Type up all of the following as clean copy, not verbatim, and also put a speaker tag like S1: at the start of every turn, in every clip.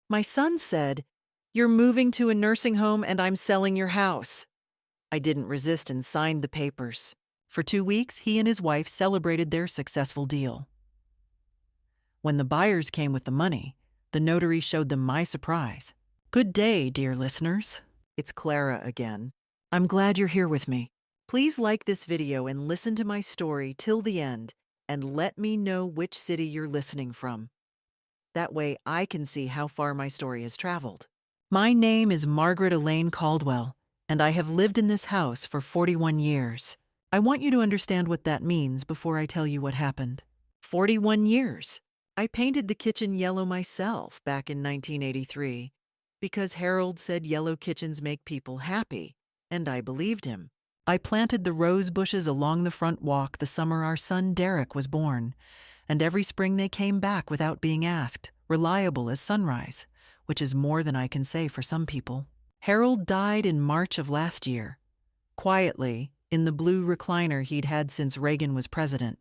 S1: My son said, "You're moving to a nursing home and I'm selling your house." I didn't resist and signed the papers. For 2 weeks, he and his wife celebrated their successful deal. When the buyers came with the money, the notary showed them my surprise. Good day, dear listeners. It's Clara again. I'm glad you're here with me. Please like this video and listen to my story till the end, and let me know which city you're listening from. That way I can see how far my story has traveled. My name is Margaret Elaine Caldwell, and I have lived in this house for 41 years. I want you to understand what that means before I tell you what happened. 41 years. I painted the kitchen yellow myself back in 1983 because Harold said yellow kitchens make people happy, and I believed him. I planted the rose bushes along the front walk the summer our son Derek was born, and every spring they came back without being asked, reliable as sunrise, which is more than I can say for some people. Harold died in March of last year, quietly, in the blue recliner he'd had since Reagan was president,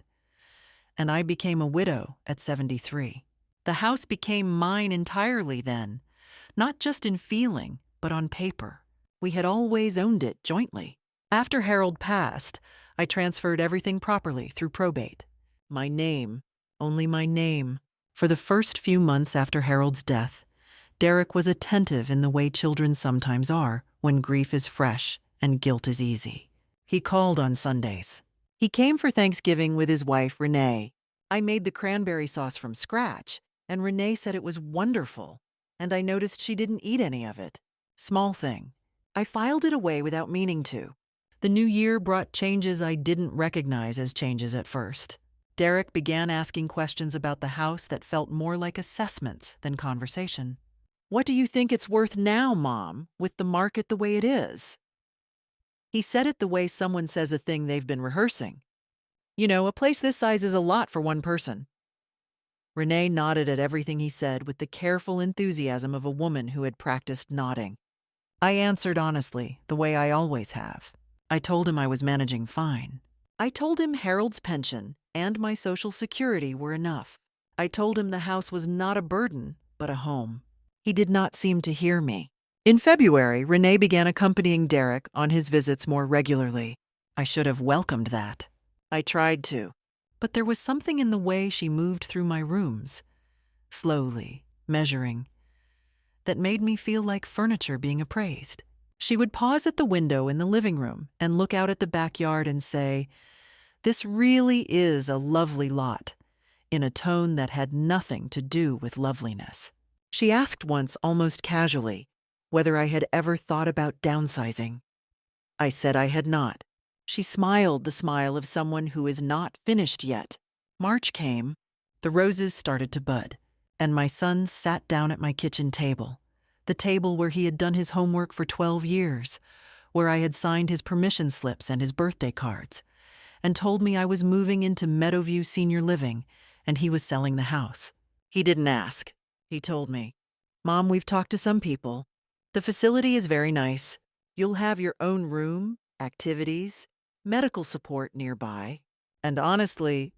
S1: and I became a widow at 73. The house became mine entirely then, not just in feeling, but on paper. We had always owned it jointly. After Harold passed, I transferred everything properly through probate. My name, only my name. For the first few months after Harold's death, Derek was attentive in the way children sometimes are when grief is fresh and guilt is easy. He called on Sundays. He came for Thanksgiving with his wife, Renee. I made the cranberry sauce from scratch, and Renee said it was wonderful, and I noticed she didn't eat any of it. Small thing. I filed it away without meaning to. The new year brought changes I didn't recognize as changes at first. Derek began asking questions about the house that felt more like assessments than conversation. "What do you think it's worth now, Mom, with the market the way it is?" He said it the way someone says a thing they've been rehearsing. "You know, a place this size is a lot for one person." Renee nodded at everything he said with the careful enthusiasm of a woman who had practiced nodding. I answered honestly, the way I always have. I told him I was managing fine. I told him Harold's pension and my Social Security were enough. I told him the house was not a burden, but a home. He did not seem to hear me. In February, Renee began accompanying Derek on his visits more regularly. I should have welcomed that. I tried to, but there was something in the way she moved through my rooms, slowly, measuring, that made me feel like furniture being appraised. She would pause at the window in the living room and look out at the backyard and say, "This really is a lovely lot," in a tone that had nothing to do with loveliness. She asked once almost casually whether I had ever thought about downsizing. I said I had not. She smiled the smile of someone who is not finished yet. March came, the roses started to bud, and my son sat down at my kitchen table, the table where he had done his homework for 12 years, where I had signed his permission slips and his birthday cards, and told me I was moving into Meadowview Senior Living and he was selling the house. He didn't ask. He told me, "Mom, we've talked to some people. The facility is very nice. You'll have your own room, activities, medical support nearby." And honestly,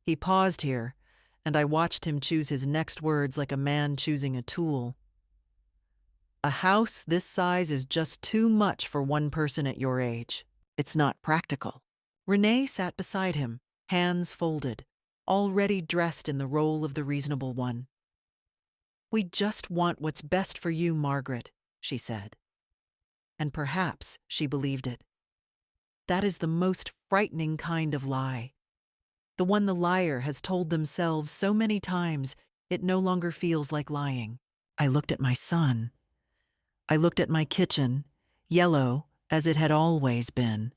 S1: he paused here, and I watched him choose his next words like a man choosing a tool. "A house this size is just too much for one person at your age. It's not practical." Renee sat beside him, hands folded, already dressed in the role of the reasonable one. "We just want what's best for you, Margaret," she said. And perhaps she believed it. That is the most frightening kind of lie. The one the liar has told themselves so many times it no longer feels like lying. I looked at my son. I looked at my kitchen, yellow as it had always been.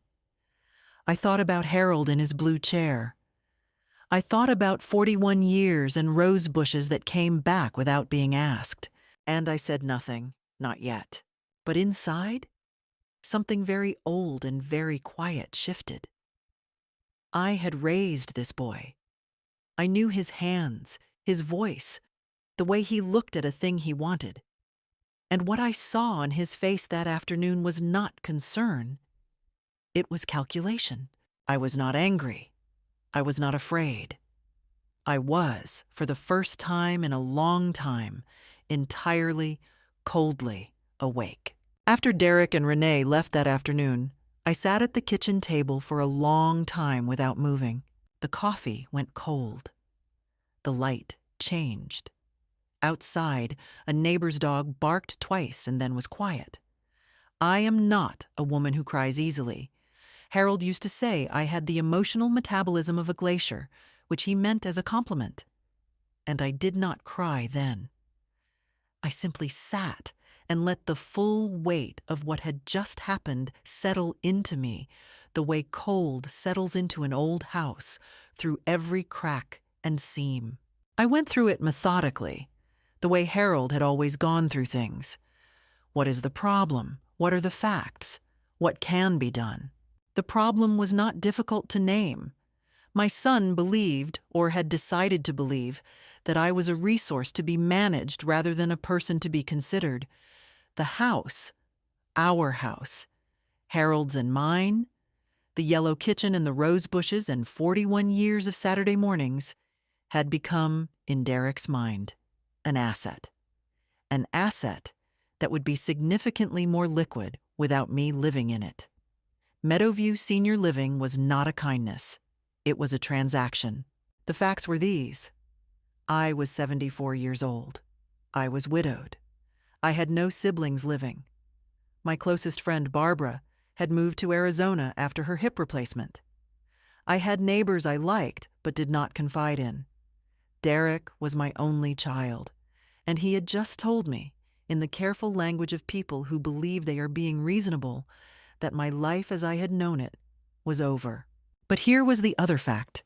S1: I thought about Harold in his blue chair. I thought about 41 years and rose bushes that came back without being asked. And I said nothing, not yet. But inside, something very old and very quiet shifted. I had raised this boy. I knew his hands, his voice, the way he looked at a thing he wanted. And what I saw on his face that afternoon was not concern. It was calculation. I was not angry. I was not afraid. I was, for the first time in a long time, entirely, coldly awake. After Derek and Renee left that afternoon, I sat at the kitchen table for a long time without moving. The coffee went cold. The light changed. Outside, a neighbor's dog barked twice and then was quiet. I am not a woman who cries easily. Harold used to say I had the emotional metabolism of a glacier, which he meant as a compliment. And I did not cry then. I simply sat and let the full weight of what had just happened settle into me, the way cold settles into an old house, through every crack and seam. I went through it methodically, the way Harold had always gone through things. What is the problem? What are the facts? What can be done? The problem was not difficult to name. My son believed, or had decided to believe, that I was a resource to be managed rather than a person to be considered. The house, our house, Harold's and mine, the yellow kitchen and the rose bushes and 41 years of Saturday mornings, had become, in Derek's mind, an asset. An asset that would be significantly more liquid without me living in it. Meadowview Senior Living was not a kindness. It was a transaction. The facts were these. I was 74 years old. I was widowed. I had no siblings living. My closest friend, Barbara, had moved to Arizona after her hip replacement. I had neighbors I liked but did not confide in. Derek was my only child, and he had just told me, in the careful language of people who believe they are being reasonable, that my life as I had known it was over. But here was the other fact,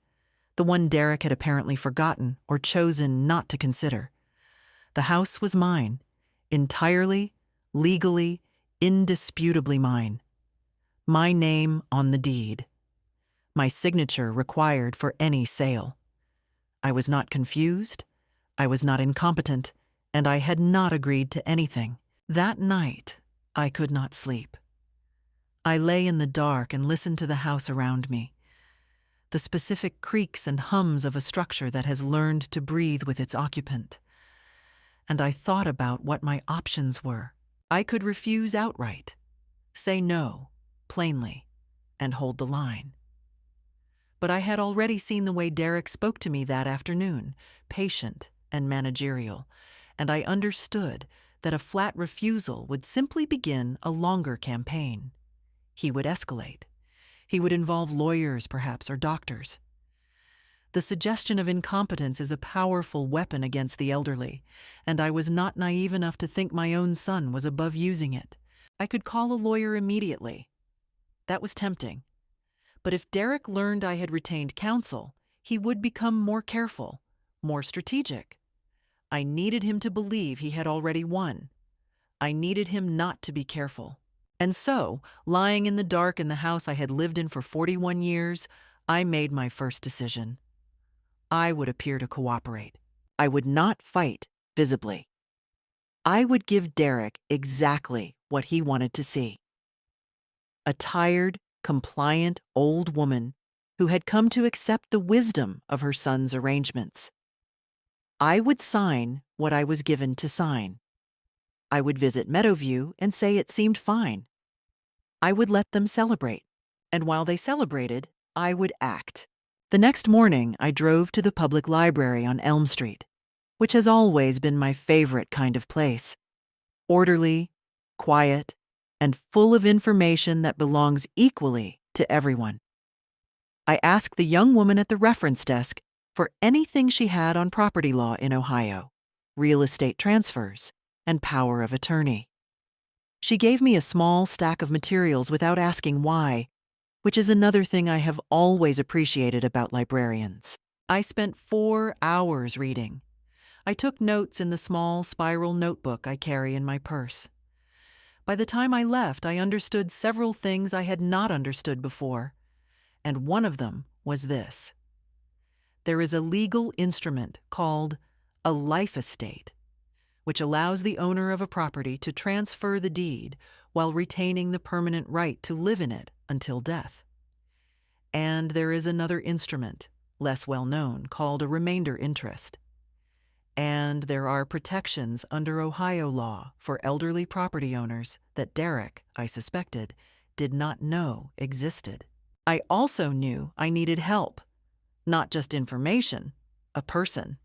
S1: the one Derek had apparently forgotten or chosen not to consider. The house was mine, entirely, legally, indisputably mine. My name on the deed. My signature required for any sale. I was not confused, I was not incompetent, and I had not agreed to anything. That night, I could not sleep. I lay in the dark and listened to the house around me, the specific creaks and hums of a structure that has learned to breathe with its occupant. And I thought about what my options were. I could refuse outright, say no, plainly, and hold the line. But I had already seen the way Derek spoke to me that afternoon, patient and managerial, and I understood that a flat refusal would simply begin a longer campaign. He would escalate. He would involve lawyers, perhaps, or doctors. The suggestion of incompetence is a powerful weapon against the elderly, and I was not naive enough to think my own son was above using it. I could call a lawyer immediately. That was tempting. But if Derek learned I had retained counsel, he would become more careful, more strategic. I needed him to believe he had already won. I needed him not to be careful. And so, lying in the dark in the house I had lived in for 41 years, I made my first decision. I would appear to cooperate. I would not fight visibly. I would give Derek exactly what he wanted to see. A tired, compliant old woman who had come to accept the wisdom of her son's arrangements. I would sign what I was given to sign. I would visit Meadowview and say it seemed fine. I would let them celebrate, and while they celebrated, I would act. The next morning, I drove to the public library on Elm Street, which has always been my favorite kind of place. Orderly, quiet, and full of information that belongs equally to everyone. I asked the young woman at the reference desk for anything she had on property law in Ohio, real estate transfers, and power of attorney. She gave me a small stack of materials without asking why, which is another thing I have always appreciated about librarians. I spent 4 hours reading. I took notes in the small spiral notebook I carry in my purse. By the time I left, I understood several things I had not understood before, and one of them was this. There is a legal instrument called a life estate, which allows the owner of a property to transfer the deed while retaining the permanent right to live in it until death. And there is another instrument, less well known, called a remainder interest. And there are protections under Ohio law for elderly property owners that Derek, I suspected, did not know existed. I also knew I needed help, not just information, a person.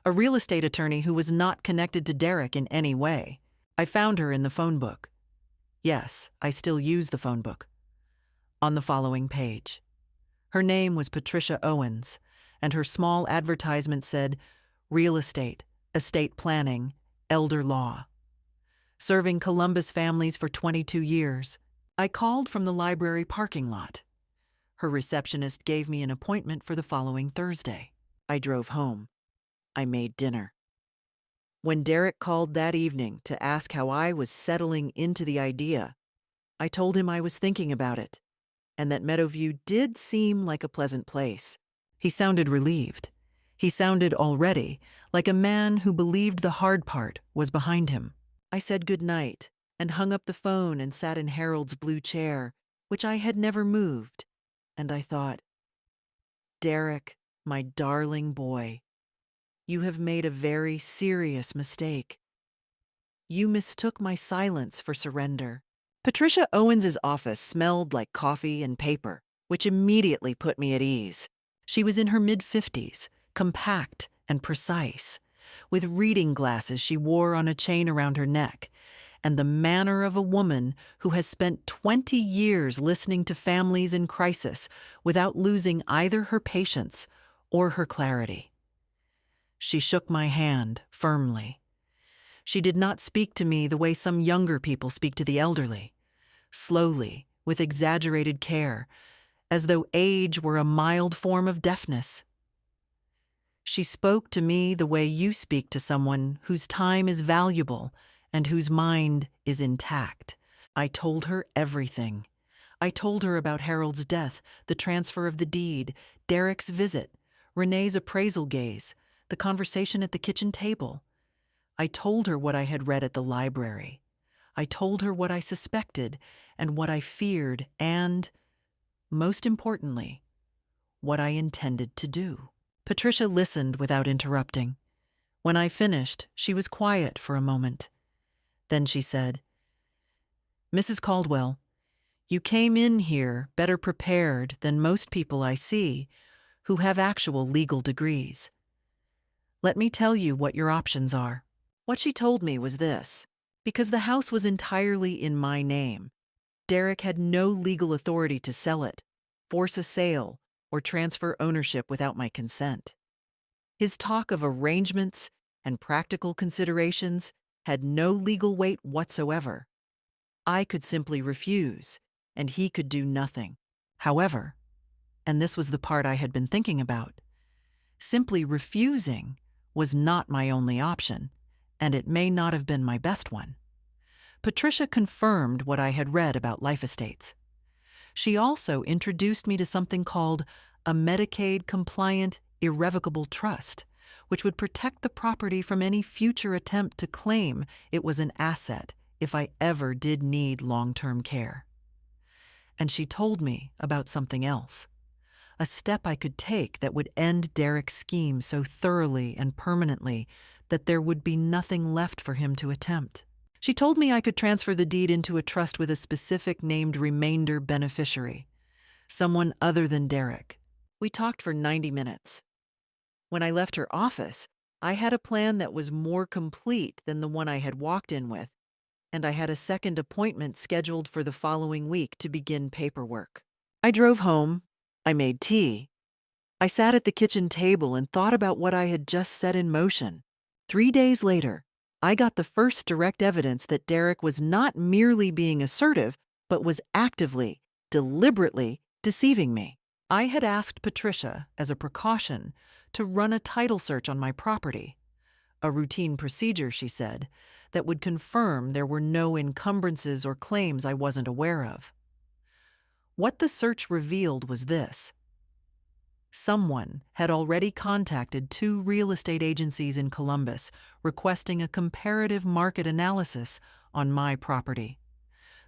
S1: A real estate attorney who was not connected to Derek in any way. I found her in the phone book. Yes, I still use the phone book. On the following page. Her name was Patricia Owens, and her small advertisement said, Real estate, estate planning, elder law. Serving Columbus families for 22 years. I called from the library parking lot. Her receptionist gave me an appointment for the following Thursday. I drove home. I made dinner. When Derek called that evening to ask how I was settling into the idea, I told him I was thinking about it, and that Meadowview did seem like a pleasant place. He sounded relieved. He sounded already like a man who believed the hard part was behind him. I said good night and hung up the phone and sat in Harold's blue chair, which I had never moved, and I thought, Derek, my darling boy, you have made a very serious mistake. You mistook my silence for surrender. Patricia Owens's office smelled like coffee and paper, which immediately put me at ease. She was in her mid-50s, compact and precise, with reading glasses she wore on a chain around her neck, and the manner of a woman who has spent 20 years listening to families in crisis without losing either her patience or her clarity. She shook my hand firmly. She did not speak to me the way some younger people speak to the elderly, slowly, with exaggerated care, as though age were a mild form of deafness. She spoke to me the way you speak to someone whose time is valuable and whose mind is intact. I told her everything. I told her about Harold's death, the transfer of the deed, Derek's visit, Renee's appraisal gaze, the conversation at the kitchen table. I told her what I had read at the library. I told her what I suspected and what I feared and, most importantly, what I intended to do. Patricia listened without interrupting. When I finished, she was quiet for a moment. Then she said, Mrs. Caldwell, you came in here better prepared than most people I see who have actual legal degrees. Let me tell you what your options are. What she told me was this. Because the house was entirely in my name, Derek had no legal authority to sell it, force a sale, or transfer ownership without my consent. His talk of arrangements and practical considerations had no legal weight whatsoever. I could simply refuse, and he could do nothing. However, and this was the part I had been thinking about, simply refusing was not my only option, and it may not have been my best one. Patricia confirmed what I had read about life estates. She also introduced me to something called a Medicaid-compliant irrevocable trust, which would protect the property from any future attempt to claim it was an asset if I ever did need long-term care. And she told me about something else, a step I could take that would end Derek's scheme so thoroughly and permanently that there would be nothing left for him to attempt. She told me I could transfer the deed into a trust with a specific named remainder beneficiary, someone other than Derek. We talked for 90 minutes. When I left her office, I had a plan that was more complete than the one I had walked in with, and I had a second appointment scheduled for the following week to begin paperwork. I drove home. I made tea. I sat at the kitchen table and thought about what I had just set in motion. 3 days later, I got the first direct evidence that Derek was not merely being assertive, but was actively, deliberately deceiving me. I had asked Patricia, as a precaution, to run a title search on my property, a routine procedure, she said, that would confirm there were no encumbrances or claims I wasn't aware of. What the search revealed was this. Someone had already contacted 2 real estate agencies in Columbus requesting a comparative market analysis on my property.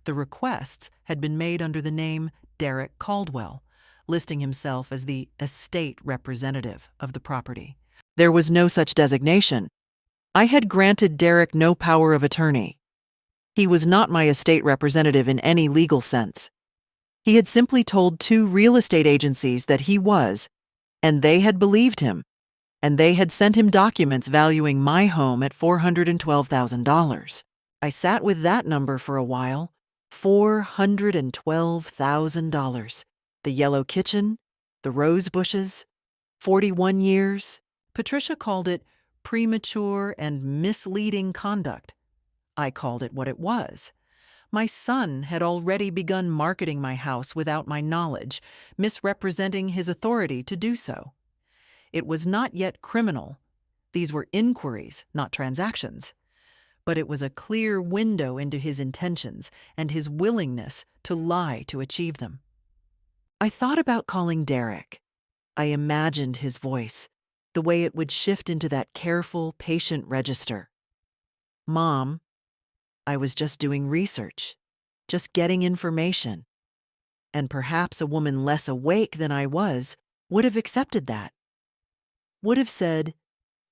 S1: The requests had been made under the name Derek Caldwell, listing himself as the estate representative of the property. There was no such designation. I had granted Derek no power of attorney. He was not my estate representative in any legal sense. He had simply told 2 real estate agencies that he was, and they had believed him, and they had sent him documents valuing my home at $412,000. I sat with that number for a while. $412,000. The yellow kitchen, the rose bushes, 41 years. Patricia called it premature and misleading conduct. I called it what it was. My son had already begun marketing my house without my knowledge, misrepresenting his authority to do so. It was not yet criminal. These were inquiries, not transactions. But it was a clear window into his intentions and his willingness to lie to achieve them. I thought about calling Derek. I imagined his voice, the way it would shift into that careful, patient register. Mom, I was just doing research, just getting information. And perhaps a woman less awake than I was would have accepted that. Would have said,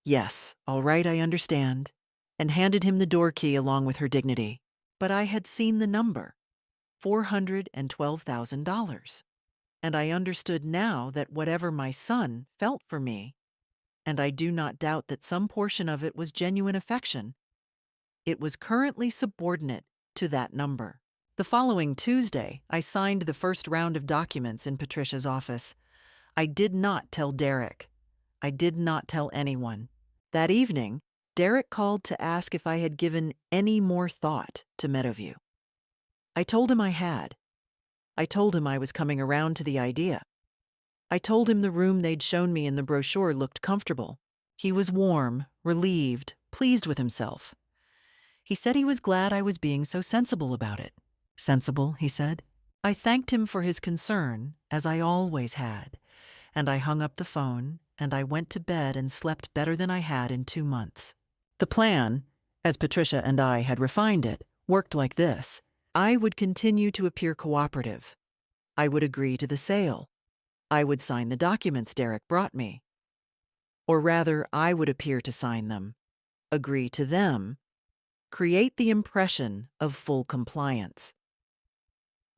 S1: "Yes, all right, I understand," and handed him the door key along with her dignity. But I had seen the number, $412,000. And I understood now that whatever my son felt for me, and I do not doubt that some portion of it was genuine affection, it was currently subordinate to that number. The following Tuesday, I signed the first round of documents in Patricia's office. I did not tell Derek. I did not tell anyone. That evening, Derek called to ask if I had given any more thought to Meadowview. I told him I had. I told him I was coming around to the idea. I told him the room they'd shown me in the brochure looked comfortable. He was warm, relieved, pleased with himself. He said he was glad I was being so sensible about it. Sensible, he said. I thanked him for his concern, as I always had, and I hung up the phone, and I went to bed and slept better than I had in 2 months. The plan, as Patricia and I had refined it, worked like this. I would continue to appear cooperative. I would agree to the sale. I would sign the documents Derek brought me. Or rather, I would appear to sign them, agree to them, create the impression of full compliance.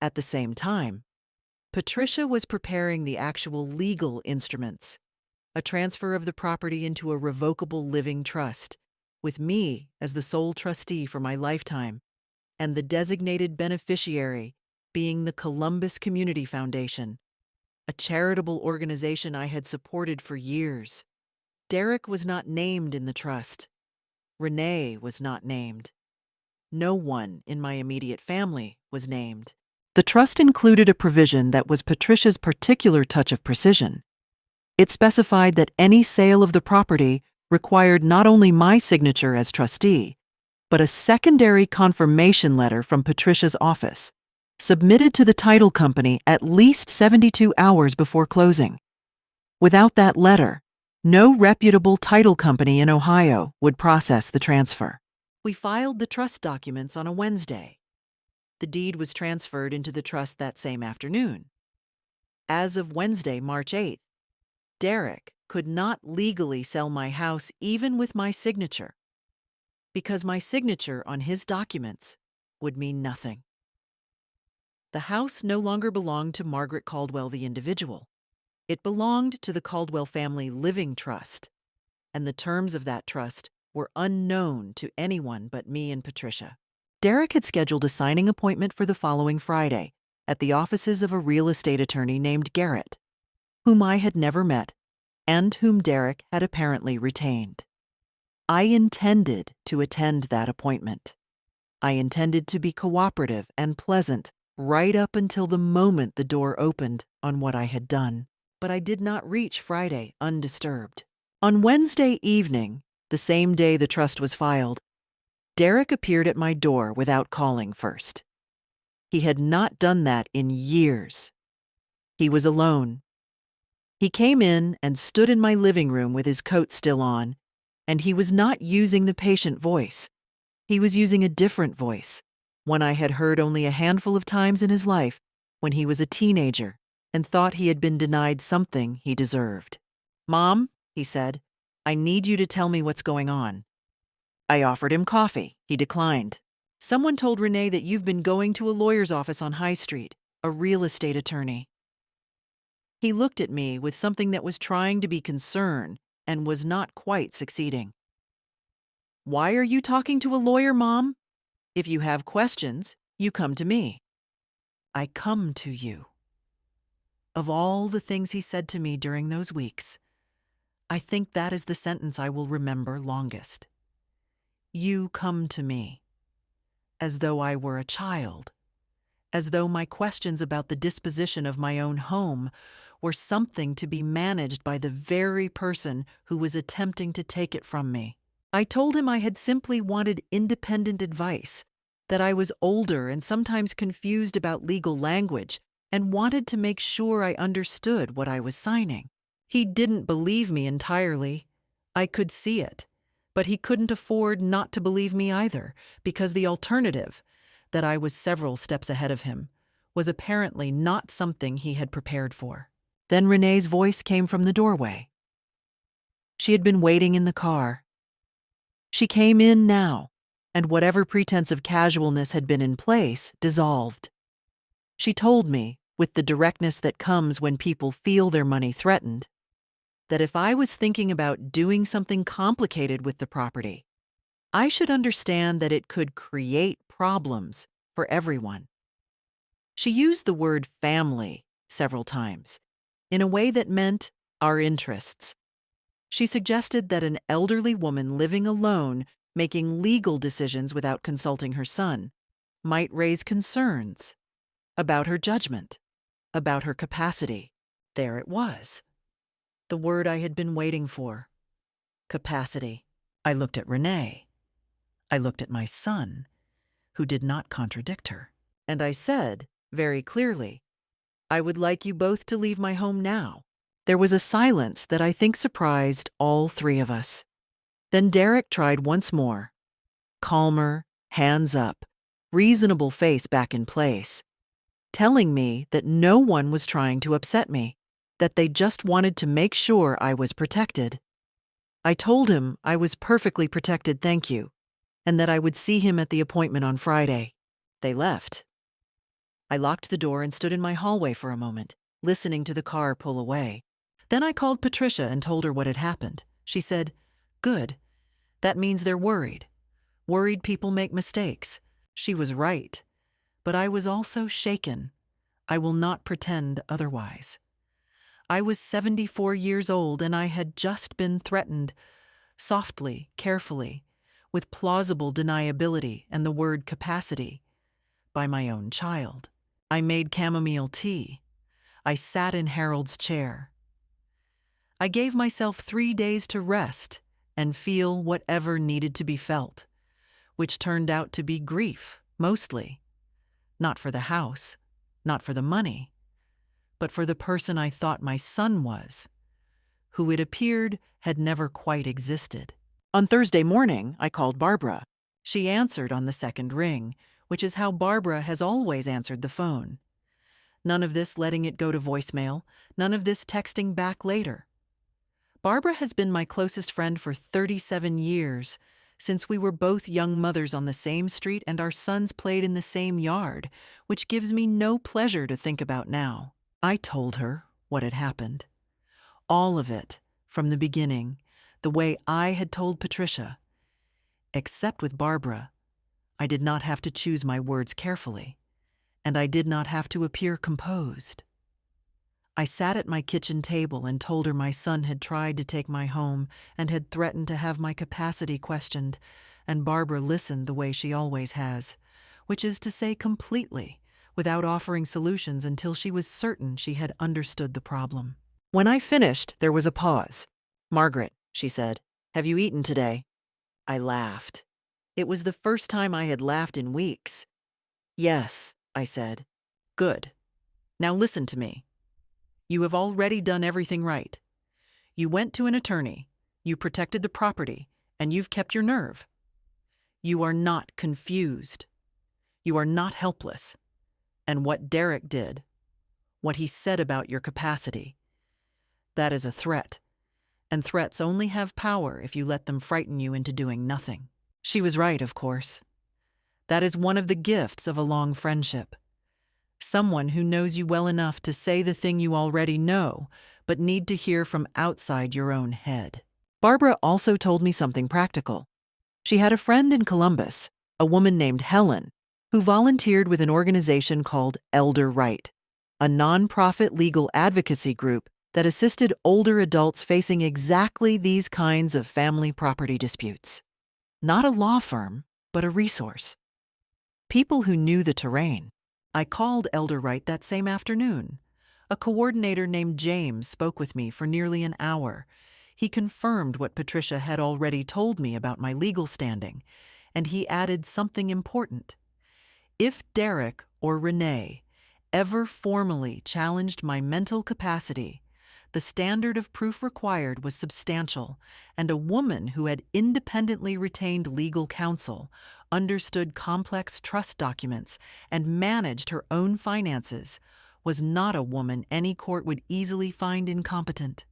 S1: At the same time, Patricia was preparing the actual legal instruments, a transfer of the property into a revocable living trust, with me as the sole trustee for my lifetime, and the designated beneficiary being the Columbus Community Foundation, a charitable organization I had supported for years. Derek was not named in the trust. Renee was not named. No one in my immediate family was named. The trust included a provision that was Patricia's particular touch of precision. It specified that any sale of the property required not only my signature as trustee, but a secondary confirmation letter from Patricia's office, submitted to the title company at least 72 hours before closing. Without that letter, no reputable title company in Ohio would process the transfer. We filed the trust documents on a Wednesday. The deed was transferred into the trust that same afternoon. As of Wednesday, March 8th, Derek could not legally sell my house even with my signature, because my signature on his documents would mean nothing. The house no longer belonged to Margaret Caldwell the individual. It belonged to the Caldwell Family Living Trust, and the terms of that trust were unknown to anyone but me and Patricia. Derek had scheduled a signing appointment for the following Friday at the offices of a real estate attorney named Garrett, whom I had never met and whom Derek had apparently retained. I intended to attend that appointment. I intended to be cooperative and pleasant right up until the moment the door opened on what I had done. But I did not reach Friday undisturbed. On Wednesday evening, the same day the trust was filed, Derek appeared at my door without calling first. He had not done that in years. He was alone. He came in and stood in my living room with his coat still on, and he was not using the patient voice. He was using a different voice, one I had heard only a handful of times in his life when he was a teenager and thought he had been denied something he deserved. "Mom," he said, I need you to tell me what's going on. I offered him coffee. He declined. Someone told Renee that you've been going to a lawyer's office on High Street, a real estate attorney. He looked at me with something that was trying to be concern and was not quite succeeding. Why are you talking to a lawyer, Mom? If you have questions, you come to me. I come to you. Of all the things he said to me during those weeks, I think that is the sentence I will remember longest. You come to me. As though I were a child. As though my questions about the disposition of my own home were something to be managed by the very person who was attempting to take it from me. I told him I had simply wanted independent advice, that I was older and sometimes confused about legal language, and wanted to make sure I understood what I was signing. He didn't believe me entirely. I could see it. But he couldn't afford not to believe me either, because the alternative, that I was several steps ahead of him, was apparently not something he had prepared for. Then Renee's voice came from the doorway. She had been waiting in the car. She came in now, and whatever pretense of casualness had been in place dissolved. She told me, with the directness that comes when people feel their money threatened, that if I was thinking about doing something complicated with the property, I should understand that it could create problems for everyone. She used the word family several times, in a way that meant our interests. She suggested that an elderly woman living alone, making legal decisions without consulting her son, might raise concerns about her judgment, about her capacity. There it was. The word I had been waiting for. Capacity. I looked at Renee. I looked at my son, who did not contradict her. And I said, very clearly, I would like you both to leave my home now. There was a silence that I think surprised all three of us. Then Derek tried once more. Calmer, hands up, reasonable face back in place, telling me that no one was trying to upset me, that they just wanted to make sure I was protected. I told him I was perfectly protected, thank you, and that I would see him at the appointment on Friday. They left. I locked the door and stood in my hallway for a moment, listening to the car pull away. Then I called Patricia and told her what had happened. She said, "Good. That means they're worried. Worried people make mistakes." She was right. But I was also shaken. I will not pretend otherwise. I was 74 years old and I had just been threatened, softly, carefully, with plausible deniability and the word capacity, by my own child. I made chamomile tea. I sat in Harold's chair. I gave myself 3 days to rest and feel whatever needed to be felt, which turned out to be grief, mostly. Not for the house, not for the money, but for the person I thought my son was, who it appeared had never quite existed. On Thursday morning, I called Barbara. She answered on the second ring, which is how Barbara has always answered the phone. None of this letting it go to voicemail, none of this texting back later. Barbara has been my closest friend for 37 years, since we were both young mothers on the same street and our sons played in the same yard, which gives me no pleasure to think about now. I told her what had happened. All of it, from the beginning, the way I had told Patricia. Except with Barbara, I did not have to choose my words carefully, and I did not have to appear composed. I sat at my kitchen table and told her my son had tried to take my home and had threatened to have my capacity questioned, and Barbara listened the way she always has, which is to say completely, without offering solutions until she was certain she had understood the problem. When I finished, there was a pause. "Margaret," she said, "have you eaten today?" I laughed. It was the first time I had laughed in weeks. "Yes," I said. "Good. Now listen to me. You have already done everything right. You went to an attorney, you protected the property, and you've kept your nerve. You are not confused. You are not helpless. And what Derek did, what he said about your capacity, that is a threat, and threats only have power if you let them frighten you into doing nothing. She was right, of course. That is one of the gifts of a long friendship. Someone who knows you well enough to say the thing you already know, but need to hear from outside your own head. Barbara also told me something practical. She had a friend in Columbus, a woman named Helen, who volunteered with an organization called Elder Right, a nonprofit legal advocacy group that assisted older adults facing exactly these kinds of family property disputes. Not a law firm, but a resource. People who knew the terrain. I called Elder Right that same afternoon. A coordinator named James spoke with me for nearly an hour. He confirmed what Patricia had already told me about my legal standing, and he added something important. If Derek or Renee ever formally challenged my mental capacity, the standard of proof required was substantial, and a woman who had independently retained legal counsel, understood complex trust documents, and managed her own finances was not a woman any court would easily find incompetent.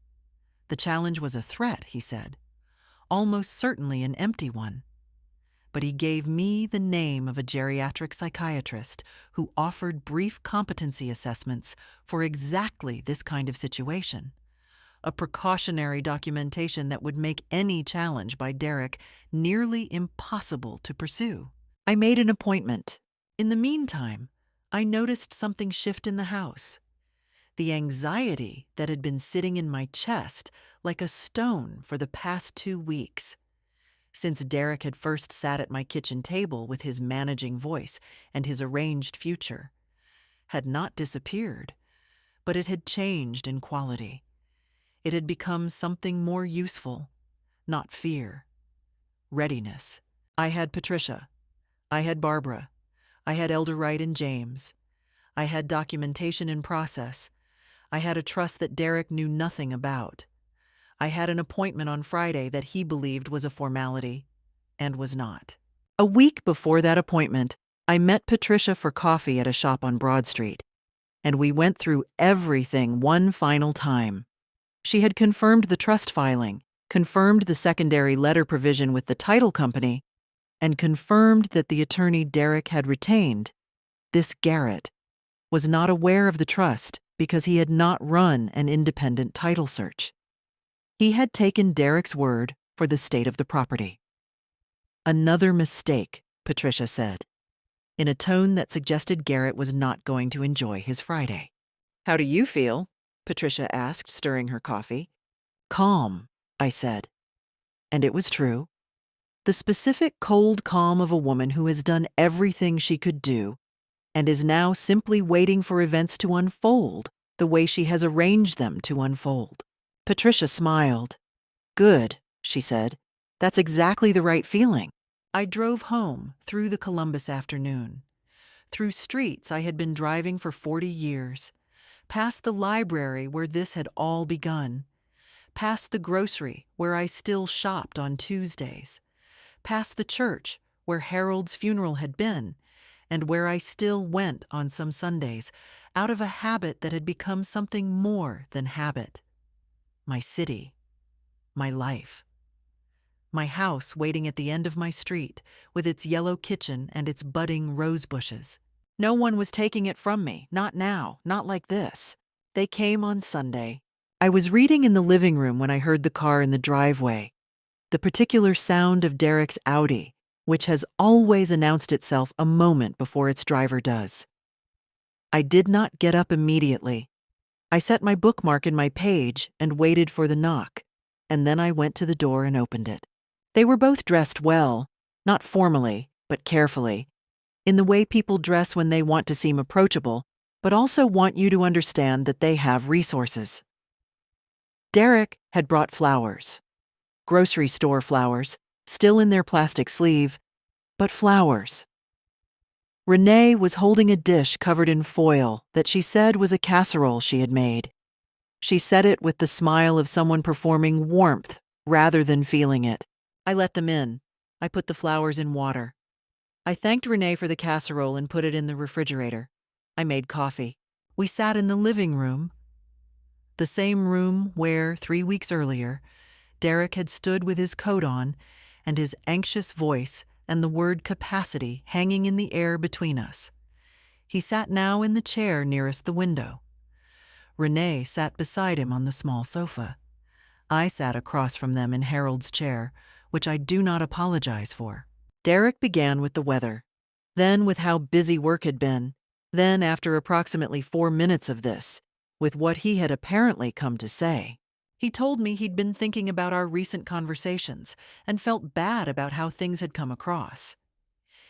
S1: The challenge was a threat, he said, almost certainly an empty one. But he gave me the name of a geriatric psychiatrist who offered brief competency assessments for exactly this kind of situation, a precautionary documentation that would make any challenge by Derek nearly impossible to pursue. I made an appointment. In the meantime, I noticed something shift in the house. The anxiety that had been sitting in my chest like a stone for the past 2 weeks, since Derek had first sat at my kitchen table with his managing voice and his arranged future, had not disappeared, but it had changed in quality. It had become something more useful, not fear. Readiness. I had Patricia. I had Barbara. I had Elder Wright and James. I had documentation in process. I had a trust that Derek knew nothing about. I had an appointment on Friday that he believed was a formality, and was not. A week before that appointment, I met Patricia for coffee at a shop on Broad Street, and we went through everything one final time. She had confirmed the trust filing, confirmed the secondary letter provision with the title company, and confirmed that the attorney Derek had retained, this Garrett, was not aware of the trust because he had not run an independent title search. He had taken Derek's word for the state of the property. Another mistake, Patricia said, in a tone that suggested Garrett was not going to enjoy his Friday. How do you feel? Patricia asked, stirring her coffee. Calm, I said. And it was true. The specific cold calm of a woman who has done everything she could do and is now simply waiting for events to unfold the way she has arranged them to unfold. Patricia smiled. Good, she said. That's exactly the right feeling. I drove home through the Columbus afternoon, through streets I had been driving for 40 years, past the library where this had all begun, past the grocery where I still shopped on Tuesdays, past the church where Harold's funeral had been, and where I still went on some Sundays, out of a habit that had become something more than habit. My city, my life. My house waiting at the end of my street, with its yellow kitchen and its budding rose bushes. No one was taking it from me, not now, not like this. They came on Sunday. I was reading in the living room when I heard the car in the driveway, the particular sound of Derek's Audi, which has always announced itself a moment before its driver does. I did not get up immediately. I set my bookmark in my page and waited for the knock, and then I went to the door and opened it. They were both dressed well, not formally, but carefully, in the way people dress when they want to seem approachable, but also want you to understand that they have resources. Derek had brought flowers. Grocery store flowers, still in their plastic sleeve, but flowers. Renee was holding a dish covered in foil that she said was a casserole she had made. She said it with the smile of someone performing warmth rather than feeling it. I let them in. I put the flowers in water. I thanked Renee for the casserole and put it in the refrigerator. I made coffee. We sat in the living room, the same room where, 3 weeks earlier, Derek had stood with his coat on and his anxious voice and the word capacity hanging in the air between us. He sat now in the chair nearest the window. Renee sat beside him on the small sofa. I sat across from them in Harold's chair, which I do not apologize for. Derek began with the weather, then with how busy work had been, then, after approximately 4 minutes of this, with what he had apparently come to say. He told me he'd been thinking about our recent conversations and felt bad about how things had come across.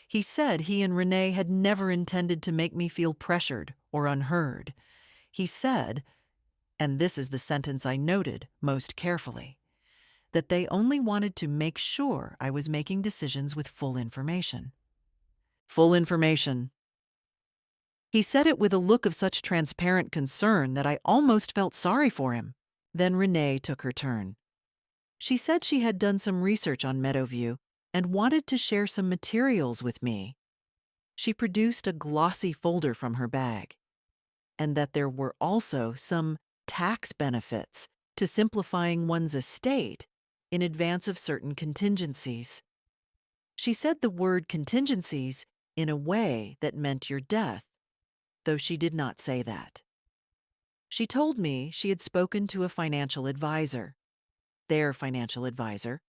S1: He said he and Renee had never intended to make me feel pressured or unheard. He said, and this is the sentence I noted most carefully, that they only wanted to make sure I was making decisions with full information. Full information. He said it with a look of such transparent concern that I almost felt sorry for him. Then Renee took her turn. She said she had done some research on Meadowview and wanted to share some materials with me. She produced a glossy folder from her bag, and that there were also some tax benefits to simplifying one's estate in advance of certain contingencies. She said the word contingencies in a way that meant your death, though she did not say that. She told me she had spoken to a financial advisor, their financial advisor,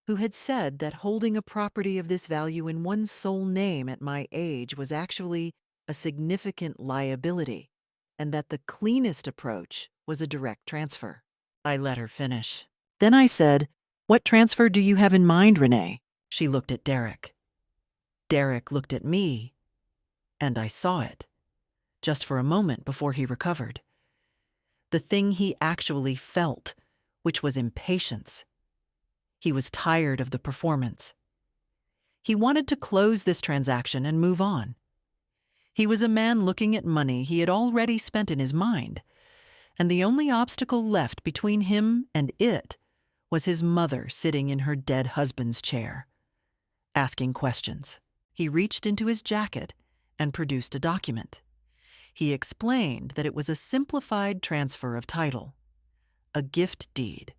S1: who had said that holding a property of this value in one's sole name at my age was actually a significant liability, and that the cleanest approach was a direct transfer. I let her finish. Then I said, "What transfer do you have in mind, Renee?" She looked at Derek. Derek looked at me, and I saw it, just for a moment before he recovered. The thing he actually felt, which was impatience. He was tired of the performance. He wanted to close this transaction and move on. He was a man looking at money he had already spent in his mind, and the only obstacle left between him and it was his mother sitting in her dead husband's chair, asking questions. He reached into his jacket and produced a document. He explained that it was a simplified transfer of title, a gift deed,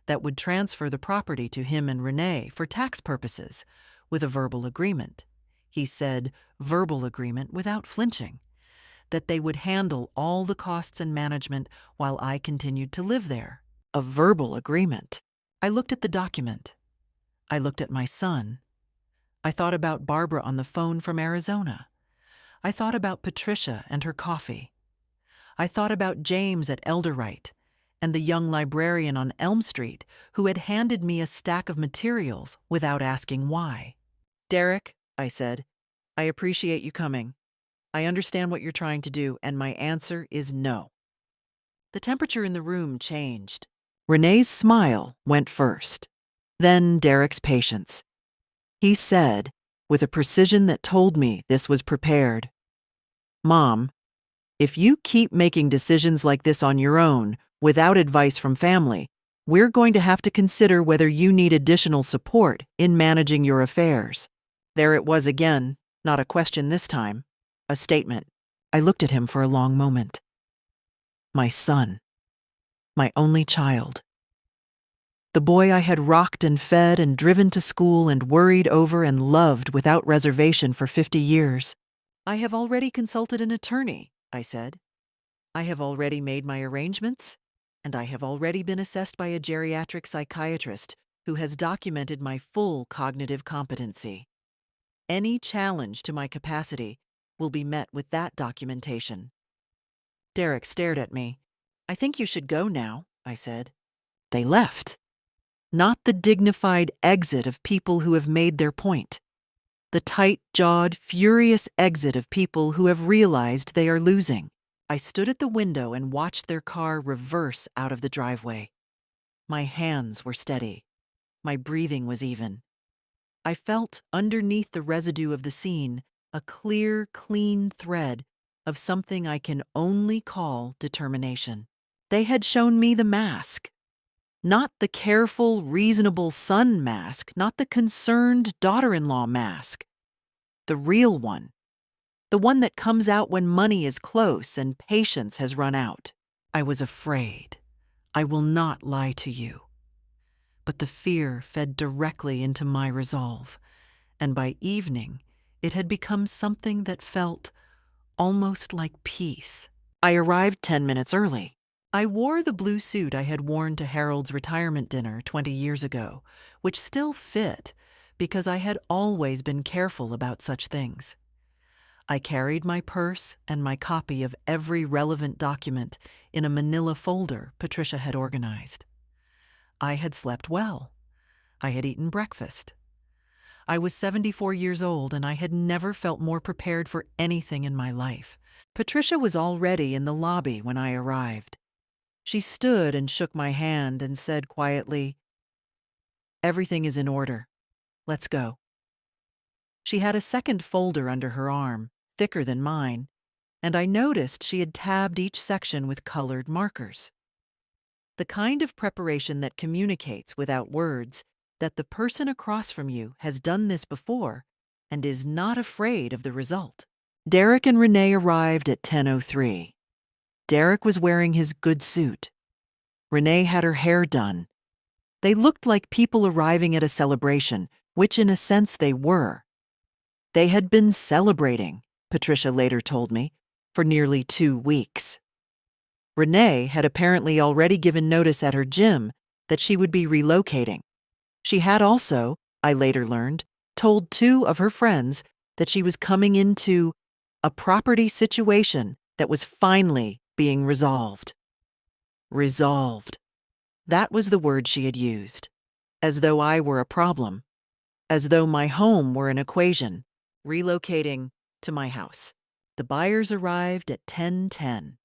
S1: that would transfer the property to him and Renee for tax purposes, with a verbal agreement. He said verbal agreement without flinching, that they would handle all the costs and management while I continued to live there. A verbal agreement. I looked at the document. I looked at my son. I thought about Barbara on the phone from Arizona. I thought about Patricia and her coffee. I thought about James at Elderite and the young librarian on Elm Street who had handed me a stack of materials without asking why. "Derek," I said, "I appreciate you coming. I understand what you're trying to do, and my answer is no." The temperature in the room changed. Renee's smile went first, then Derek's patience. He said, with a precision that told me this was prepared, "Mom, if you keep making decisions like this on your own, without advice from family, we're going to have to consider whether you need additional support in managing your affairs." There it was again, not a question this time, a statement. I looked at him for a long moment. My son. My only child. The boy I had rocked and fed and driven to school and worried over and loved without reservation for 50 years. "I have already consulted an attorney," I said. "I have already made my arrangements, and I have already been assessed by a geriatric psychiatrist who has documented my full cognitive competency. Any challenge to my capacity will be met with that documentation." Derek stared at me. "I think you should go now," I said. They left. Not the dignified exit of people who have made their point. The tight-jawed, furious exit of people who have realized they are losing. I stood at the window and watched their car reverse out of the driveway. My hands were steady. My breathing was even. I felt underneath the residue of the scene a clear, clean thread of something I can only call determination. They had shown me the mask. Not the careful, reasonable son mask, not the concerned daughter-in-law mask. The real one. The one that comes out when money is close and patience has run out. I was afraid. I will not lie to you. but the fear fed directly into my resolve, and by evening, it had become something that felt almost like peace. I arrived 10 minutes early. I wore the blue suit I had worn to Harold's retirement dinner 20 years ago, which still fit because I had always been careful about such things. I carried my purse and my copy of every relevant document in a manila folder Patricia had organized. I had slept well. I had eaten breakfast. I was 74 years old and I had never felt more prepared for anything in my life. Patricia was already in the lobby when I arrived. She stood and shook my hand and said quietly, "Everything is in order. Let's go." She had a second folder under her arm, thicker than mine, and I noticed she had tabbed each section with colored markers. The kind of preparation that communicates without words that the person across from you has done this before and is not afraid of the result. Derek and Renee arrived at 10:03. Derek was wearing his good suit. Renee had her hair done. They looked like people arriving at a celebration, which in a sense they were. They had been celebrating, Patricia later told me, for nearly 2 weeks. Renee had apparently already given notice at her gym that she would be relocating. She had also, I later learned, told 2 of her friends that she was coming into a property situation that was finally being resolved. Resolved. That was the word she had used. As though I were a problem. As though my home were an equation. Relocating to my house. The buyers arrived at 10:10.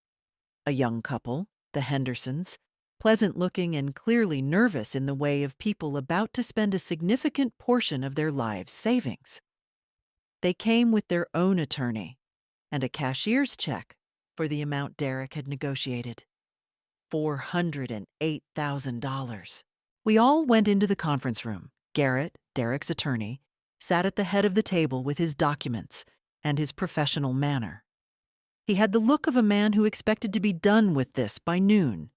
S1: A young couple, the Hendersons, pleasant-looking and clearly nervous in the way of people about to spend a significant portion of their lives' savings. They came with their own attorney and a cashier's check for the amount Derek had negotiated. $408,000. We all went into the conference room. Garrett, Derek's attorney, sat at the head of the table with his documents and his professional manner. He had the look of a man who expected to be done with this by noon.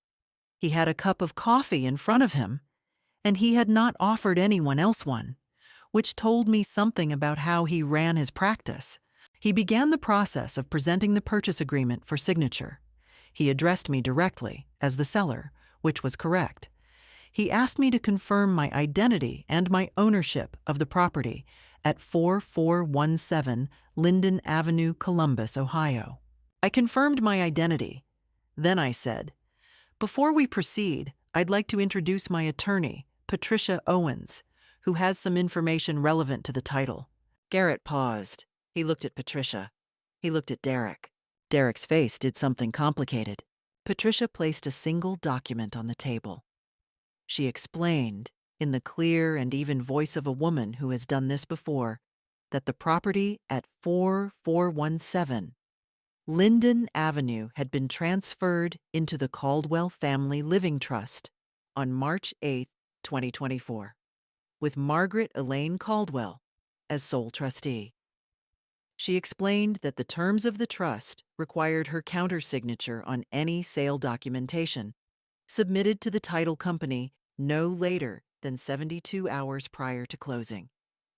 S1: He had a cup of coffee in front of him, and he had not offered anyone else one, which told me something about how he ran his practice. He began the process of presenting the purchase agreement for signature. He addressed me directly as the seller, which was correct. He asked me to confirm my identity and my ownership of the property at 4417 Linden Avenue, Columbus, Ohio. I confirmed my identity. Then I said, "Before we proceed, I'd like to introduce my attorney, Patricia Owens, who has some information relevant to the title." Garrett paused. He looked at Patricia. He looked at Derek. Derek's face did something complicated. Patricia placed a single document on the table. She explained, in the clear and even voice of a woman who has done this before, that the property at 4417 Linden Avenue had been transferred into the Caldwell Family Living Trust on March 8, 2024, with Margaret Elaine Caldwell as sole trustee. She explained that the terms of the trust required her countersignature on any sale documentation submitted to the title company no later than 72 hours prior to closing.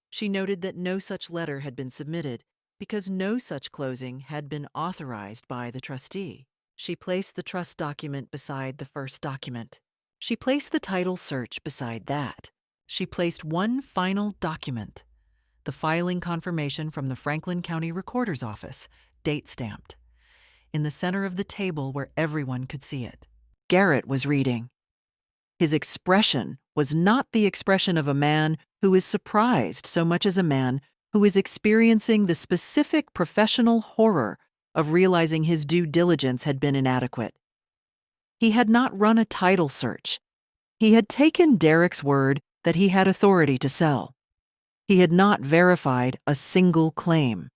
S1: She noted that no such letter had been submitted because no such closing had been authorized by the trustee. She placed the trust document beside the first document. She placed the title search beside that. She placed one final document, the filing confirmation from the Franklin County Recorder's Office, date-stamped, in the center of the table where everyone could see it. Garrett was reading. His expression was not the expression of a man who is surprised so much as a man who is experiencing the specific professional horror of realizing his due diligence had been inadequate. He had not run a title search. He had taken Derek's word that he had authority to sell. He had not verified a single claim.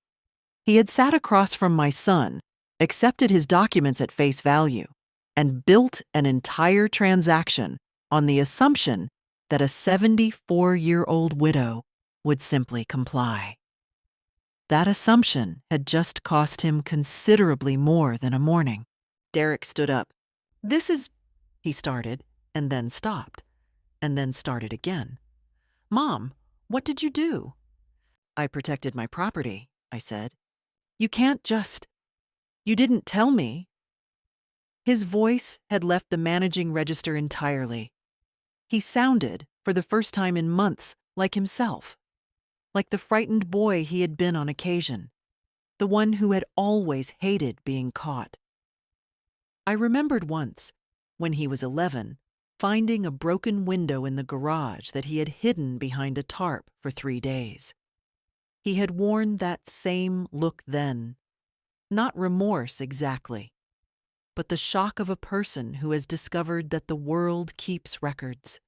S1: He had sat across from my son, accepted his documents at face value, and built an entire transaction on the assumption that a 74-year-old widow would simply comply. That assumption had just cost him considerably more than a morning. Derek stood up. "This is," he started, and then stopped. and then started again. "Mom, what did you do?" "I protected my property," I said. "You can't just— You didn't tell me." His voice had left the managing register entirely. He sounded, for the first time in months, like himself, like the frightened boy he had been on occasion, the one who had always hated being caught. I remembered once, when he was 11, finding a broken window in the garage that he had hidden behind a tarp for 3 days. He had worn that same look then, not remorse exactly, but the shock of a person who has discovered that the world keeps records.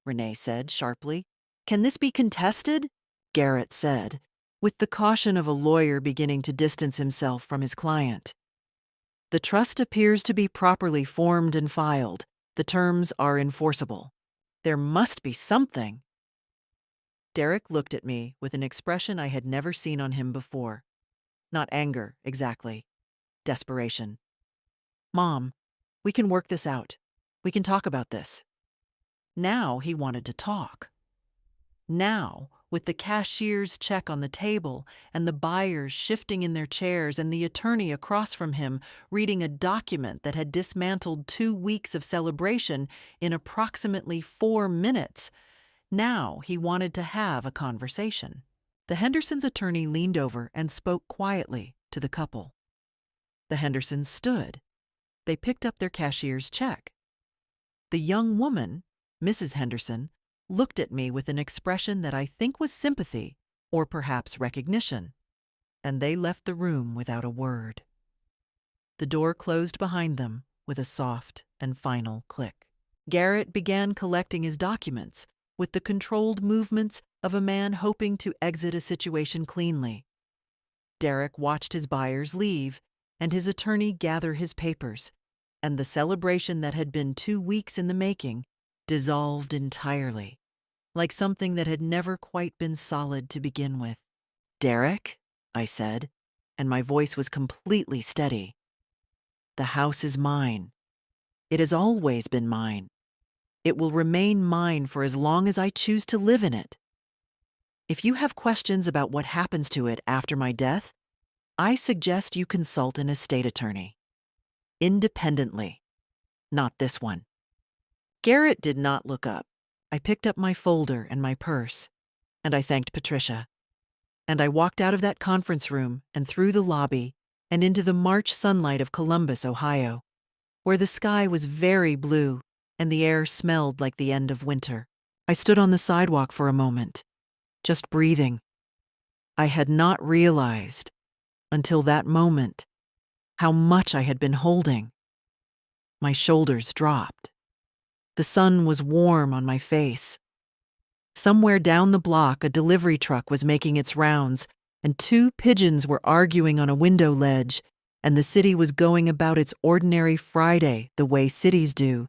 S1: Renee said sharply. "Can this be contested?" Garrett said, with the caution of a lawyer beginning to distance himself from his client. "The trust appears to be properly formed and filed. The terms are enforceable. There must be something." Derek looked at me with an expression I had never seen on him before. Not anger, exactly. Desperation. "Mom, we can work this out. We can talk about this." Now he wanted to talk. Now, with the cashier's check on the table and the buyers shifting in their chairs and the attorney across from him reading a document that had dismantled 2 weeks of celebration in approximately 4 minutes, now he wanted to have a conversation. The Hendersons' attorney leaned over and spoke quietly to the couple. The Hendersons stood. They picked up their cashier's check. The young woman, Mrs. Henderson, looked at me with an expression that I think was sympathy or perhaps recognition, and they left the room without a word. The door closed behind them with a soft and final click. Garrett began collecting his documents with the controlled movements of a man hoping to exit a situation cleanly. Derek watched his buyers leave and his attorney gather his papers, and the celebration that had been 2 weeks in the making dissolved entirely, like something that had never quite been solid to begin with. "Derek," I said, and my voice was completely steady. "The house is mine. It has always been mine. It will remain mine for as long as I choose to live in it. If you have questions about what happens to it after my death, I suggest you consult an estate attorney. Independently. Not this one." Garrett did not look up. I picked up my folder and my purse, and I thanked Patricia. And I walked out of that conference room and through the lobby and into the March sunlight of Columbus, Ohio, where the sky was very blue and the air smelled like the end of winter. I stood on the sidewalk for a moment, just breathing. I had not realized, until that moment, how much I had been holding. My shoulders dropped. The sun was warm on my face. Somewhere down the block, a delivery truck was making its rounds, and 2 pigeons were arguing on a window ledge, and the city was going about its ordinary Friday the way cities do,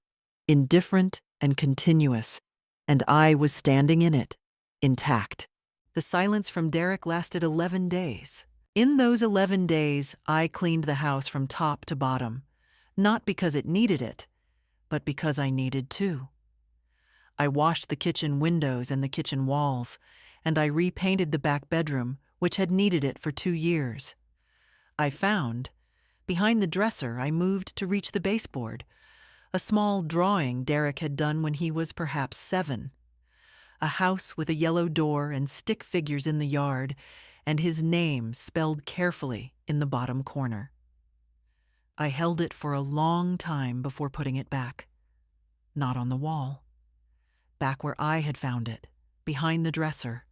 S1: indifferent and continuous, and I was standing in it, intact. The silence from Derek lasted 11 days. In those 11 days, I cleaned the house from top to bottom, not because it needed it, but because I needed to. I washed the kitchen windows and the kitchen walls, and I repainted the back bedroom, which had needed it for 2 years. I found, behind the dresser I moved to reach the baseboard, a small drawing Derek had done when he was perhaps 7. A house with a yellow door and stick figures in the yard, and his name spelled carefully in the bottom corner. I held it for a long time before putting it back. Not on the wall. Back where I had found it, behind the dresser,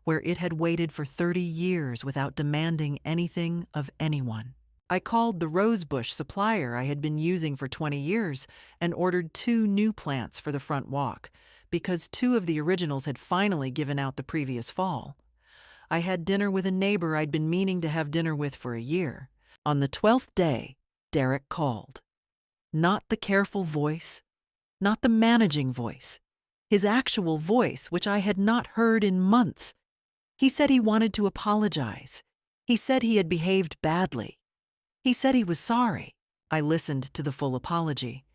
S1: where it had waited for 30 years without demanding anything of anyone. I called the rosebush supplier I had been using for 20 years and ordered 2 new plants for the front walk, because 2 of the originals had finally given out the previous fall. I had dinner with a neighbor I'd been meaning to have dinner with for a year. On the 12th day, Derek called. Not the careful voice, not the managing voice. His actual voice, which I had not heard in months. He said he wanted to apologize. He said he had behaved badly. He said he was sorry. I listened to the full apology.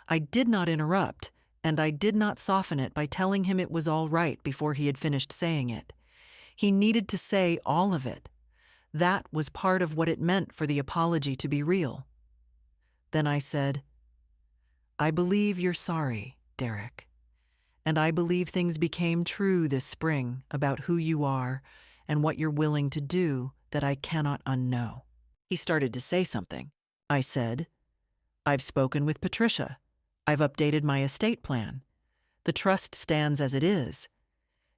S1: I did not interrupt, And I did not soften it by telling him it was all right before he had finished saying it. He needed to say all of it. That was part of what it meant for the apology to be real. Then I said, "I believe you're sorry, Derek. And I believe things became true this spring about who you are and what you're willing to do that I cannot unknow." He started to say something. I said, "I've spoken with Patricia. I've updated my estate plan. The trust stands as it is.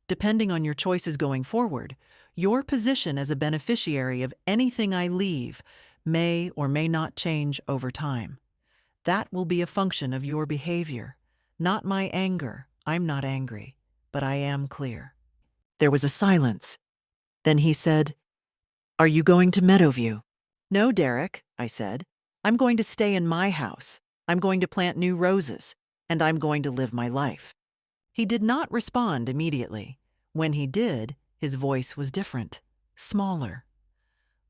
S1: Depending on your choices going forward, your position as a beneficiary of anything I leave may or may not change over time. That will be a function of your behavior, not my anger. I'm not angry, but I am clear." There was a silence. Then he said, "Are you going to Meadowview?" "No, Derek," I said. "I'm going to stay in my house. I'm going to plant new roses, and I'm going to live my life." He did not respond immediately. When he did, his voice was different, smaller.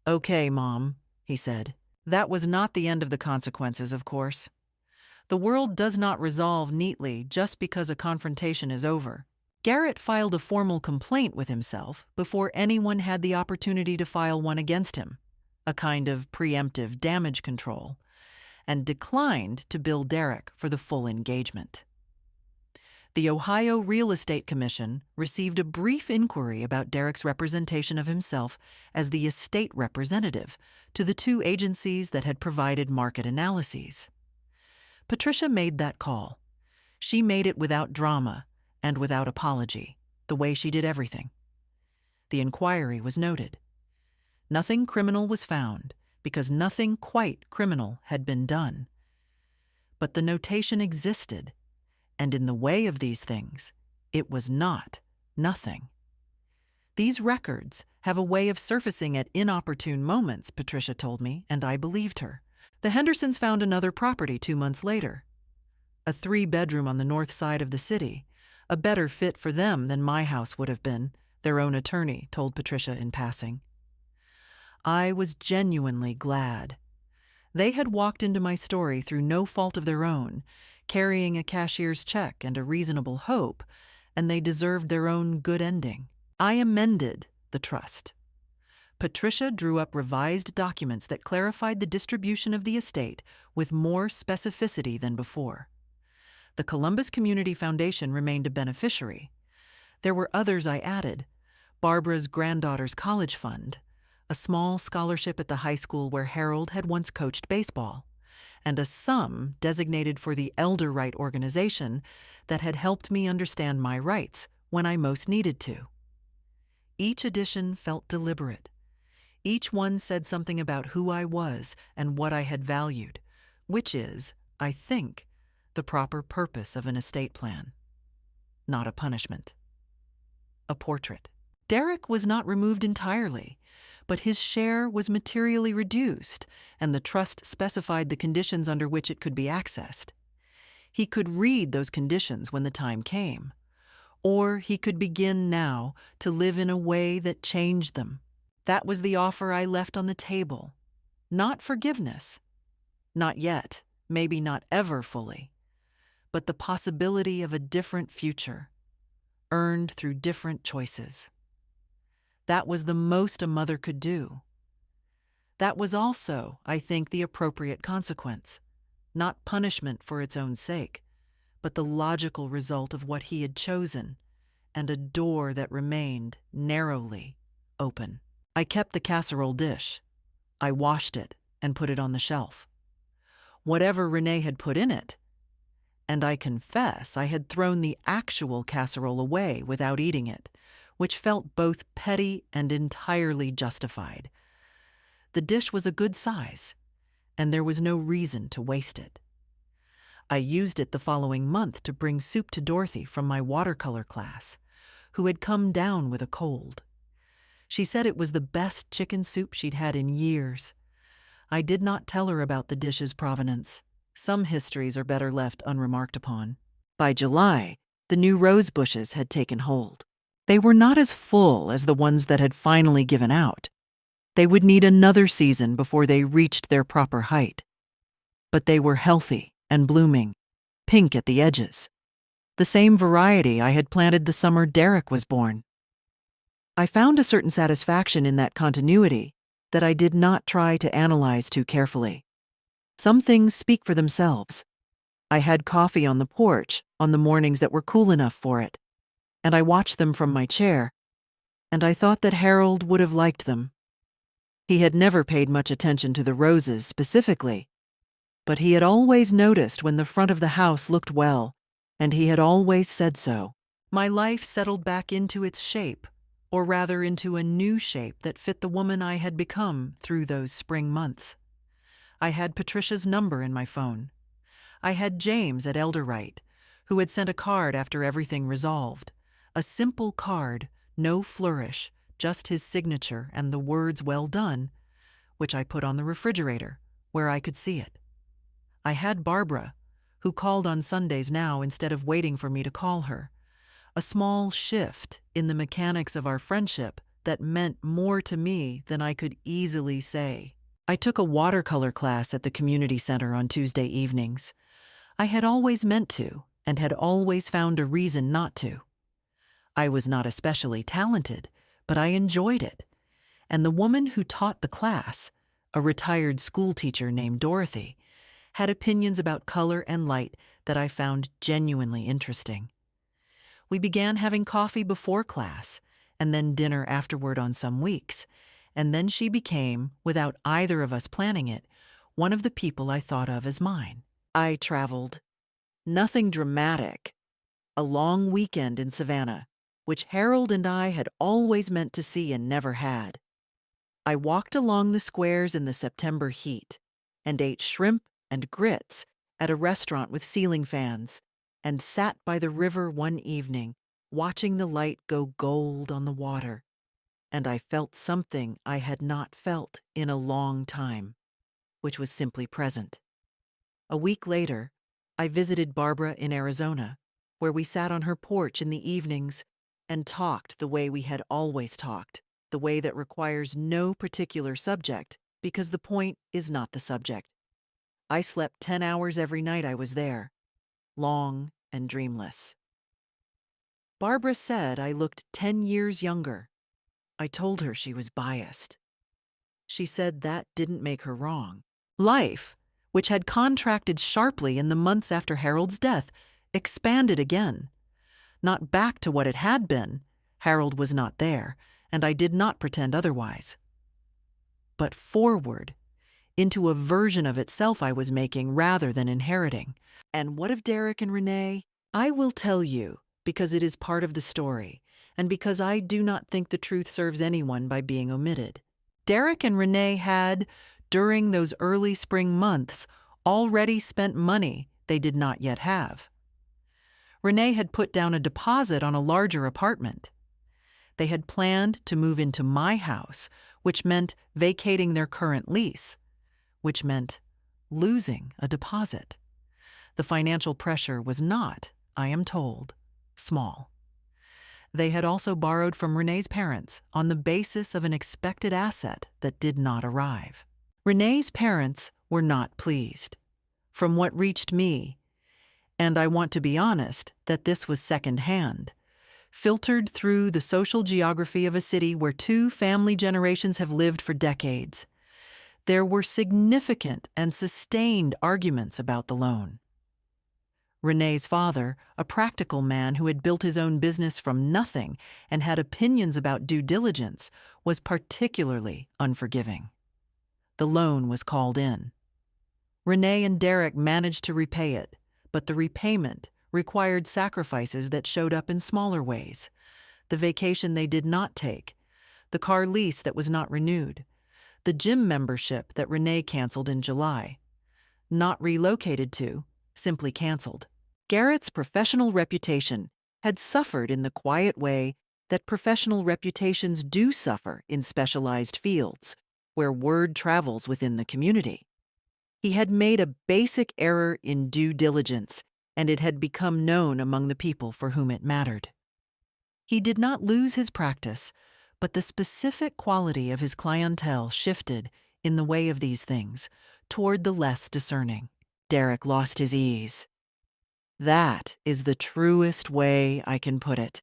S1: "Okay, Mom," he said. "That was not the end of the consequences, of course. The world does not resolve neatly just because a confrontation is over." Garrett filed a formal complaint with himself before anyone had the opportunity to file one against him, a kind of preemptive damage control, and declined to bill Derek for the full engagement. The Ohio Real Estate Commission received a brief inquiry about Derek's representation of himself as the estate representative to the two agencies that had provided market analyses. Patricia made that call. She made it without drama and without apology, the way she did everything. The inquiry was noted. Nothing criminal was found because nothing quite criminal had been done. But the notation existed, and in the way of these things, it was not nothing. These records have a way of surfacing at inopportune moments, Patricia told me, and I believed her. The Hendersons found another property 2 months later, a 3-bedroom on the north side of the city, a better fit for them than my house would have been, their own attorney told Patricia in passing. I was genuinely glad. They had walked into my story through no fault of their own, carrying a cashier's check and a reasonable hope, and they deserved their own good ending. I amended the trust. Patricia drew up revised documents that clarified the distribution of the estate with more specificity than before. The Columbus Community Foundation remained a beneficiary. There were others I added: Barbara's granddaughter's college fund, a small scholarship at the high school where Harold had once coached baseball, and a sum designated for the Elder Right organization that had helped me understand my rights when I most needed to. Each addition felt deliberate. Each one said something about who I was and what I had valued, which is, I think, the proper purpose of an estate plan. Not a punishment. A portrait. Derek was not removed entirely, but his share was materially reduced, and the trust specified the conditions under which it could be accessed. He could read those conditions when the time came, or he could begin now to live in a way that changed them. That was the offer I left on the table. Not forgiveness. Not yet, maybe not ever fully, but the possibility of a different future, earned through different choices. That was the most a mother could do. That was also, I think, the appropriate consequence, not punishment for its own sake, but the logical result of what he had chosen, and a door that remained narrowly open. I kept the casserole dish. I washed it and put it on the shelf. Whatever Renee had put in it, and I confess I had thrown the actual casserole away without eating it, which felt both petty and entirely justified. The dish was a good size, and there was no reason to waste it. I used it the following month to bring soup to Dorothy from my watercolor class, who had come down with a cold. She said it was the best chicken soup she'd had in years. I did not tell her about the dish's provenance. Some histories are better left unremarked upon. By July, the new rose bushes had taken hold. They were not as full as the ones that had finally given out. They would need another season before they reached their proper height. But they were healthy and blooming, pink at the edges. the same variety I had planted the summer Derek was born. I found a certain satisfaction in that continuity that I did not try to analyze too carefully. Some things speak for themselves. I had coffee on the porch on the mornings that were cool enough for it, and I watched them from my chair, and I thought that Harold would have liked them. He had never paid much attention to the roses specifically, but he had always noticed when the front of the house looked well, and he had always said so. My life settled back into its shape, or rather into a new shape that fit the woman I had become through those spring months. I had Patricia's number in my phone. I had James at Elderwright, who had sent a card after everything resolved. A simple card, no flourish, just his signature and the words "well done," which I put on the refrigerator, where I could see it. I had Barbara, who called on Sundays now instead of waiting for me to call her. A small shift in the mechanics of our friendship that meant more to me than I could easily say. I took a watercolor class at the community center on Tuesday evenings. I had always meant to, and had always found a reason not to. I was not especially talented, but I enjoyed it. And the woman who taught the class, a retired school teacher named Dorothy, had opinions about color and light that I found genuinely interesting. We began having coffee before class, and then dinner afterward on some weeks, and then she became, without either of us planning it, one of the people I thought of as mine. I traveled. Nothing dramatic. A long weekend in Savannah, which Harold and I had always meant to see and never had. I walked along the squares in the September heat and ate shrimp and grits at a restaurant with ceiling fans, and sat by the river one evening, watching the light go gold on the water, and I felt something I had not felt in a long time, which was simply present. A week later, I visited Barbara in Arizona, where we sat on her porch in the evenings and talked the way we had always talked, the way that requires no particular subject, because the point is not the subject. I slept 10 hours every night I was there, long and dreamless. Barbara said I looked 10 years younger. I told her she was biased. She said that didn't make her wrong. Life, which had contracted sharply in the months after Harold's death, expanded again. Not back to what it had been. Harold was not there, and I did not pretend otherwise. But forward, into a version of itself I was making rather than inheriting. And what of Derek and Renee? I will tell you, because it is part of the story, and because I do not think the truth serves anyone by being omitted. Derek and Renee had, during those early spring months, already spent money they did not yet have. Renee had put down a deposit on a larger apartment. They had planned to move into my house, which meant vacating their current lease, which meant losing a deposit. The financial pressure was not, I am told, small. They had also borrowed from Renee's parents on the basis of an expected asset that did not arrive. Renee's parents were not pleased. From what reached me, and I want to be honest that this was secondhand, filtered through the social geography of a city where 2 family generations have lived for decades, there were significant and sustained arguments about the loan. Renee's father, a practical man who had built his own business from nothing and had opinions about due diligence, was particularly unforgiving. The loan was called in. Renee and Derek managed to repay it, but the repayment required sacrifices that showed up in smaller ways. The vacation they did not take, the car lease that was not renewed, the gym membership that Renee canceled in July. Not relocated to, simply canceled. Garrett's professional reputation had suffered in the quiet way that professional reputations do suffer in specialized fields, where word travels within the community. He had made a basic error in due diligence, and it had become known among the people for whom it mattered. He did not lose his practice, but the specific quality of his clientele shifted, in the way of these things, toward the less discerning. Derek lost his ease. That is the truest way I can put it.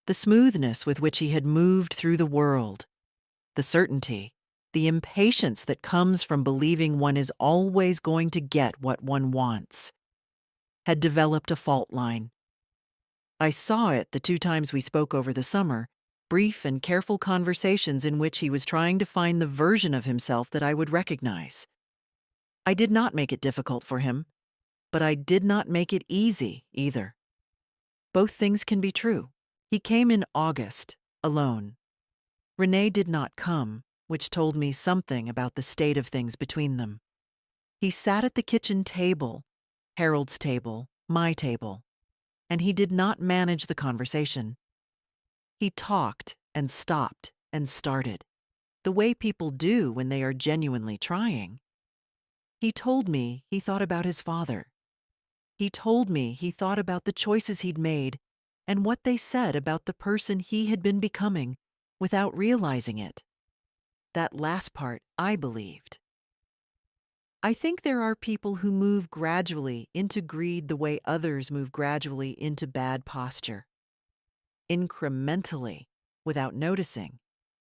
S1: The smoothness with which he had moved through the world, the certainty, the impatience that comes from believing one is always going to get what one wants, had developed a fault line. I saw it the 2 times we spoke over the summer, brief and careful conversations in which he was trying to find the version of himself that I would recognize. I did not make it difficult for him, but I did not make it easy either. Both things can be true. He came in August, alone. Renee did not come, which told me something about the state of things between them. He sat at the kitchen table, Harold's table, my table, and he did not manage the conversation. He talked and stopped and started, the way people do when they are genuinely trying. He told me he thought about his father. He told me he thought about the choices he'd made and what they said about the person he had been becoming without realizing it. That last part I believed. I think there are people who move gradually into greed the way others move gradually into bad posture. Incrementally, without noticing,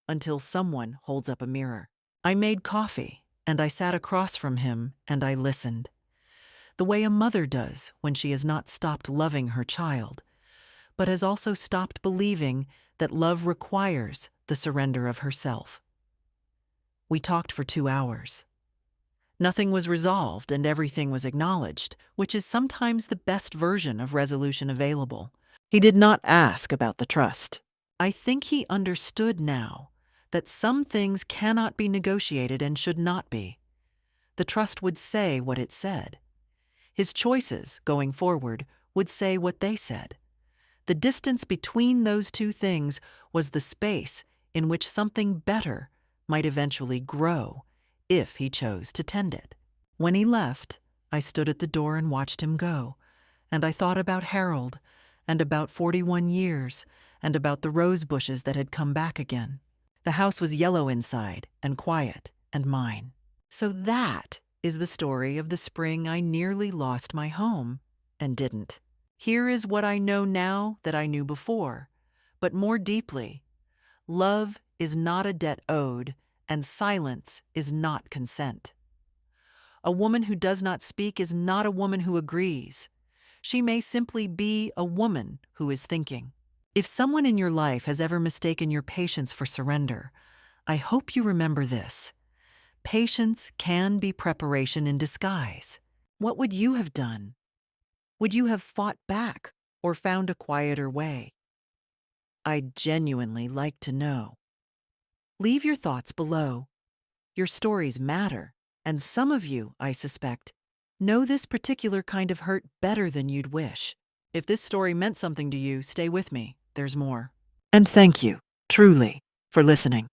S1: until someone holds up a mirror. I made coffee, and I sat across from him, and I listened. The way a mother does when she has not stopped loving her child, but has also stopped believing that love requires the surrender of herself. We talked for 2 hours. Nothing was resolved and everything was acknowledged, which is sometimes the best version of resolution available. He did not ask about the trust. I think he understood now that some things cannot be negotiated and should not be. The trust would say what it said. His choices, going forward, would say what they said. The distance between those two things was the space in which something better might eventually grow if he chose to tend it. When he left, I stood at the door and watched him go, and I thought about Harold, and about 41 years, and about the rose bushes that had come back again. The house was yellow inside, and quiet, and mine. So that is the story of the spring I nearly lost my home, and didn't. Here is what I know now that I knew before, but more deeply. Love is not a debt owed, and silence is not consent. A woman who does not speak is not a woman who agrees. She may simply be a woman who is thinking. If someone in your life has ever mistaken your patience for surrender, I hope you remember this. Patience can be preparation in disguise. What would you have done? Would you have fought back or found a quieter way? I'd genuinely like to know. Leave your thoughts below. Your stories matter, and some of you, I suspect, know this particular kind of hurt better than you'd wish. If this story meant something to you, stay with me. There's more. And thank you, truly, for listening.